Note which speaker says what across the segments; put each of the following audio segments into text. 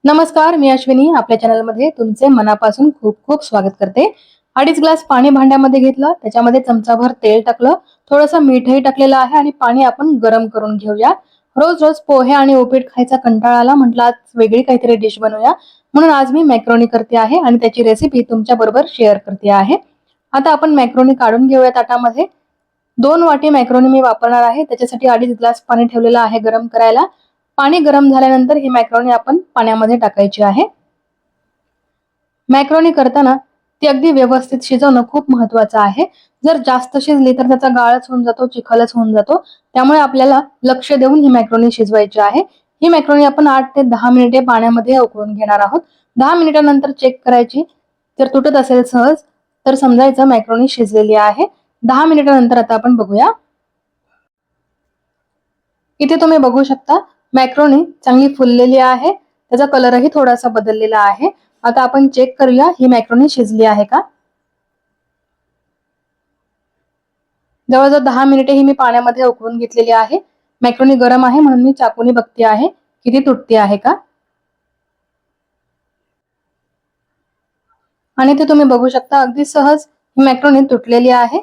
Speaker 1: नमस्कार, मी अश्विनी आपल्या चॅनलमध्ये तुमचे मनापासून खूप खूप स्वागत करते. 2.5 ग्लास पाणी भांड्यामध्ये घेतलं, त्याच्यामध्ये चमचाभर तेल टाकलं, थोडंसं मीठही टाकलेलं आहे आणि पाणी आपण गरम करून घेऊया. रोज रोज पोहे आणि उपीट खायचा कंटाळा आला, म्हटलं आज वेगळी काहीतरी डिश बनवूया. म्हणून आज मी मॅक्रोनी करते आहे आणि त्याची रेसिपी तुमच्या बरोबर शेअर करते आहे. आता आपण मॅक्रोनी काढून घेऊया ताटामध्ये. 2 वाटी मॅक्रोनी मी वापरणार आहे. त्याच्यासाठी 2.5 ग्लास पाणी ठेवलेलं आहे गरम करायला. पाणी गरम झाल्यानंतर ही मॅक्रोनी आपण पाण्यामध्ये टाकायची आहे. मॅक्रोनी करताना ती अगदी व्यवस्थित शिजवणं खूप महत्वाचं आहे. जर जास्त शिजली तर त्याचा गाळच होऊन जातो, चिखलच होऊन जातो. त्यामुळे आपल्याला लक्ष देऊन ही मॅक्रोनी शिजवायची आहे. ही मॅक्रोनी आपण 8 ते 10 मिनिटे पाण्यामध्ये उकळून घेणार आहोत. 10 मिनिटांनंतर चेक करायची. जर तुटत असेल सहज तर समजायचं मॅक्रोनी शिजलेली आहे. 10 मिनिटांनंतर आता आपण बघूया. इथे तुम्ही बघू शकता मॅक्रोनी चांगली फुललेली आहे. त्याचा कलरही थोडासा बदललेला आहे. आता आपण चेक करूया ही मॅक्रोनी शिजली आहे का. जवळजवळ 10 मिनिटे ही मी पाण्यामध्ये उकळून घेतलेली आहे. मॅक्रोनी गरम आहे म्हणून मी चाकूने बघते आहे किती तुटते आहे का. आणि ते तुम्ही बघू शकता अगदी सहज ही मॅक्रोनी तुटलेली आहे.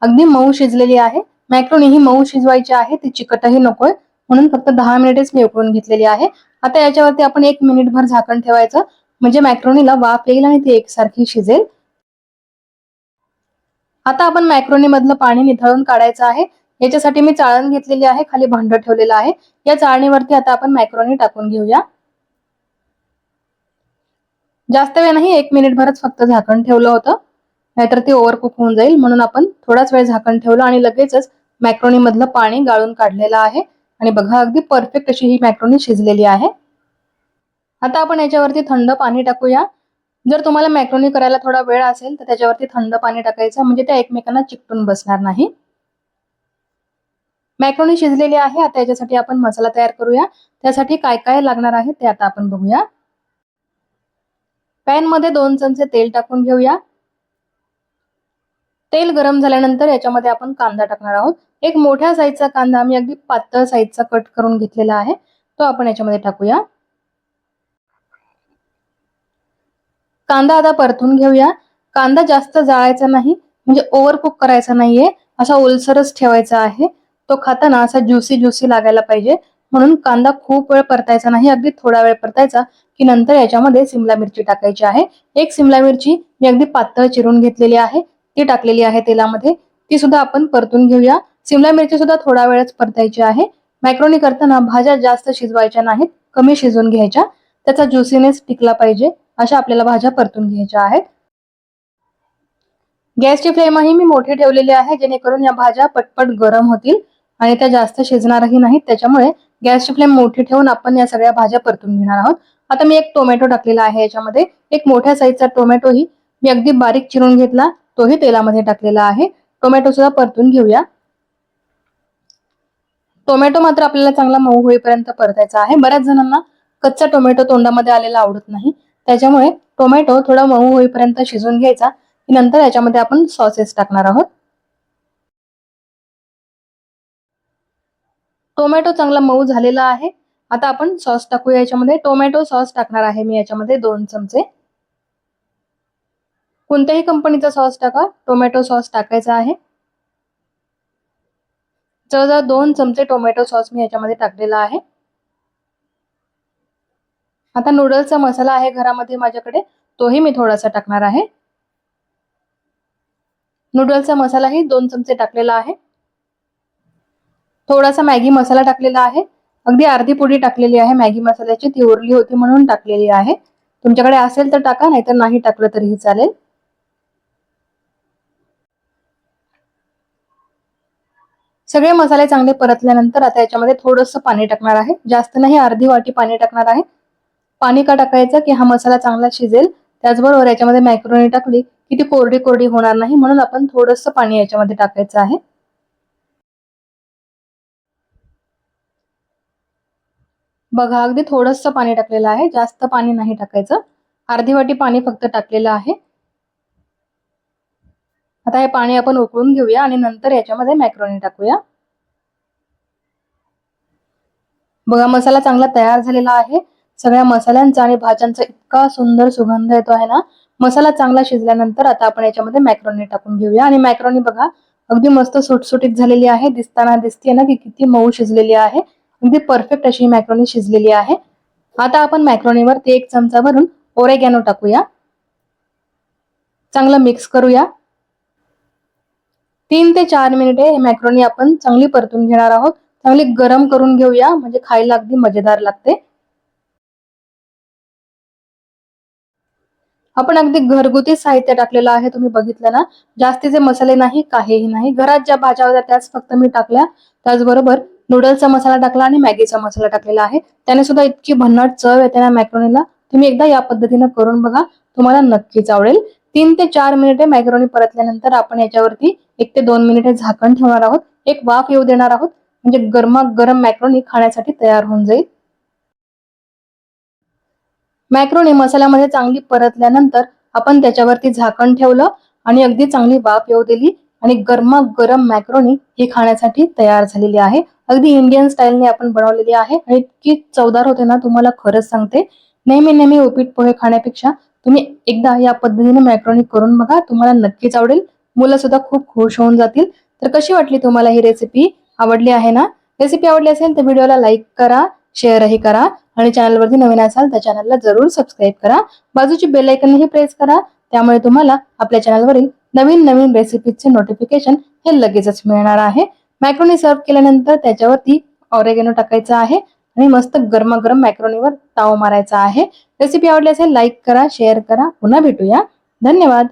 Speaker 1: अगदी मऊ शिजलेली आहे. मॅक्रोनी ही मऊ शिजवायची आहे, ती चिकटही नकोय, म्हणून फक्त 10 मिनिटेच मी उकळून घेतलेली आहे. आता याच्यावरती आपण 1 मिनिटभर झाकण ठेवायचं, म्हणजे मॅक्रोनीला वाफ येईल आणि ती एकसारखी शिजेल. आता आपण मॅक्रोनी मधलं पाणी निथळून काढायचं आहे. याच्यासाठी मी चाळण घेतलेली आहे, खाली भांड ठेवलेलं आहे. या चाळणीवरती आता आपण मॅक्रोनी टाकून घेऊया. जास्त वेळ नाही, 1 मिनिटभरच फक्त झाकण ठेवलं होतं, नाहीतर ती ओव्हरकुक होऊन जाईल. म्हणून आपण थोडाच वेळ झाकण ठेवलं आणि लगेचच मॅक्रोनी मधलं पाणी गाळून काढलेलं आहे. आणि बघा अगदी परफेक्ट अशी ही मॅक्रोनी शिजलेली आहे. आता आपण याच्यावरती थंड पाणी टाकूया. जर तुम्हाला मॅक्रोनी करायला थोडा वेळ असेल तर त्याच्यावरती थंड पाणी टाकायचं, म्हणजे त्या एकमेकांना चिकटून बसणार नाही. मॅक्रोनी शिजलेली आहे. आता याच्यासाठी आपण मसाला तयार करूया. त्यासाठी काय काय लागणार आहे ते आता आपण बघूया. पॅन मध्ये 2 चमचे तेल टाकून घेऊया. तेल गरम झाल्यानंतर याच्यामध्ये आपण कांदा टाकणार आहोत. एक मोठ्या साईजचा कांदा मी अगदी पातळ साईजचा कट करून घेतलेला आहे, तो आपण याच्यामध्ये टाकूया. कांदा आता परतून घेऊया. कांदा जास्त जाळायचा नाही, म्हणजे ओव्हरकुक करायचा नाहीये, असा ओलसरच ठेवायचा आहे. तो खाताना असा ज्युसी ज्युसी लागायला पाहिजे, म्हणून कांदा खूप वेळ परतायचा नाही, अगदी थोडा वेळ परतायचा की नंतर याच्यामध्ये सिमला मिरची टाकायची आहे. एक सिमला मिरची मी अगदी पातळ चिरून घेतलेली आहे, ती टाकलेली आहे तेलामध्ये. ती सुद्धा आपण परतून घेऊया. सिमला मिरची सुद्धा थोडा वेळच परतायची आहे. मॅक्रोनी करताना भाज्या जास्त शिजवायच्या नाहीत, कमी शिजवून घ्यायच्या. त्याचा ज्युसीनेस टिकला पाहिजे अशा आपल्याला भाज्या परतून घ्यायच्या आहेत. गॅसची फ्लेमही मी मोठी ठेवलेली आहे, जेणेकरून या भाज्या पटपट गरम होतील आणि त्या जास्त शिजणारही नाहीत. त्याच्यामुळे गॅसची फ्लेम मोठी ठेवून आपण या सगळ्या भाज्या परतून घेणार आहोत. आता मी एक टोमॅटो टाकलेला आहे याच्यामध्ये. एक मोठ्या साईजचा टोमॅटोही मी अगदी बारीक चिरून घेतला, तोही तेलामध्ये टाकलेला आहे. टोमॅटो सुद्धा परतून घेऊया. टोमॅटो मात्र आपल्याला चांगला मऊ होईपर्यंत परतायचा आहे. बऱ्याच जणांना कच्चा टोमॅटो तोंडामध्ये आलेला आवडत नाही, त्याच्यामुळे टोमॅटो थोडा मऊ होईपर्यंत शिजवून घ्यायचा. नंतर याच्यामध्ये आपण सॉसेस टाकणार आहोत. टोमॅटो चांगला मऊ झालेला आहे. आता आपण सॉस टाकूया याच्यामध्ये. टोमॅटो सॉस टाकणार आहे मी याच्यामध्ये 2 चमचे. कोणत्याही कंपनीचा सॉस टाका, टोमॅटो सॉस टाकायचा आहे. जवळजवळ 2 चमचे टोमॅटो सॉस मी याच्यामध्ये टाकलेला आहे. आता नूडल्सचा मसाला आहे घरामध्ये माझ्याकडे, तोही मी थोडासा टाकणार आहे. नूडल्सचा मसालाही 2 चमचे टाकलेला आहे. थोडासा मॅगी मसाला टाकलेला आहे. अगदी अर्धी पुडी टाकलेली आहे मॅगी मसाल्याची, ती उरली होती म्हणून टाकलेली आहे. तुमच्याकडे असेल तर टाका, नाहीतर नाही टाकलं तरीही चालेल. सगळे मसाले चांगले परतल्यानंतर आता याच्यामध्ये थोडंसं पाणी टाकणार आहे. जास्त नाही, अर्धी वाटी पाणी टाकणार आहे. पाणी का टाकायचं की हा मसाला चांगला शिजेल. त्याचबरोबर याच्यामध्ये मॅक्रोनी टाकली की ती कोरडी कोरडी होणार नाही, म्हणून आपण थोडंसं पाणी याच्यामध्ये टाकायचं आहे. बघा अगदी थोडंसं पाणी टाकलेलं आहे, जास्त पाणी नाही टाकायचं. अर्धी वाटी पाणी फक्त टाकलेलं आहे. आता हे पाणी आपण उकळून घेऊया आणि नंतर याच्यामध्ये मॅक्रोनी टाकूया. बघा मसाला चांगला तयार झालेला आहे. सगळ्या मसाल्यांचा आणि भाज्यांचा इतका सुंदर सुगंध येतो आहे ना. मसाला चांगला शिजल्यानंतर आता आपण याच्यामध्ये मॅक्रोनी टाकून घेऊया. आणि मॅक्रोनी बघा अगदी मस्त सुटसुटीत झालेली आहे. दिसताना दिसते ना की किती मऊ शिजलेली आहे. अगदी परफेक्ट अशी मॅक्रोनी शिजलेली आहे. आता आपण मॅक्रोनीवरती 1 चमचा भरून ओरेगॅनो टाकूया. चांगलं मिक्स करूया. 3 ते 4 मिनिटे हे मॅक्रोनी आपण चांगली परतून घेणार आहोत. चांगली गरम करून घेऊया म्हणजे खायला अगदी मजेदार लागते. आपण अगदी घरगुती साहित्य टाकलेलं आहे. तुम्ही बघितलं ना, जास्तीचे मसाले नाही, काहीही नाही. घरात ज्या भाज्या होत्या त्याच फक्त मी टाकल्या. त्याचबरोबर नूडल्सचा मसाला टाकला आणि मॅगीचा मसाला टाकलेला आहे. त्याने सुद्धा इतकी भन्नाट चव येते ना मॅक्रोनीला. तुम्ही एकदा या पद्धतीने करून बघा, तुम्हाला नक्कीच आवडेल. 3 ते 4 मिनिटे मॅक्रोनी परतल्यानंतर आपण याच्यावरती 1 ते 2 मिनिटे झाकण ठेवणार आहोत. एक वाफ येऊ देणार आहोत. म्हणजे गरमागरम मॅक्रोनी खाण्यासाठी तयार होऊन जाईल. मॅक्रोनी मसाल्यामध्ये चांगली परतल्यानंतर आपण त्याच्यावरती झाकण ठेवलं आणि अगदी चांगली वाफ येऊ दिली आणि गरमागरम मॅक्रोनी ही खाण्यासाठी तयार झालेली आहे. अगदी इंडियन स्टाईलने आपण बनवलेली आहे आणि इतकी चवदार होते ना, तुम्हाला खरंच सांगते. नेहमी नेहमी उपीट पोहे खाण्यापेक्षा तुम्ही एकदा या पद्धतीने मॅक्रोनी करून बघा, तुम्हाला नक्कीच आवडेल. मुलं सुद्धा खूप खुश होऊन जातील. तर कशी वाटली तुम्हाला ही रेसिपी? आवडली आहे ना? रेसिपी आवडली असेल तर व्हिडिओला लाईक करा, शेअरही करा आणि चॅनलवरती नवीन असाल तर चॅनलला जरूर सबस्क्राईब करा. बाजूची बेल आयकॉनही प्रेस करा. त्यामुळे तुम्हाला आपल्या चॅनलवरील नवीन नवीन रेसिपीचे नोटिफिकेशन हे लगेचच मिळणार आहे. मॅक्रोनी सर्व केल्यानंतर त्याच्यावरती ऑरेगॅनो टाकायचा आहे आणि मस्त गरमागरम मॅक्रोनीवर ताव मारायचा आहे. रेसिपी आवडली असेल लाईक करा, शेअर करा. पुन्हा भेटूया. धन्यवाद.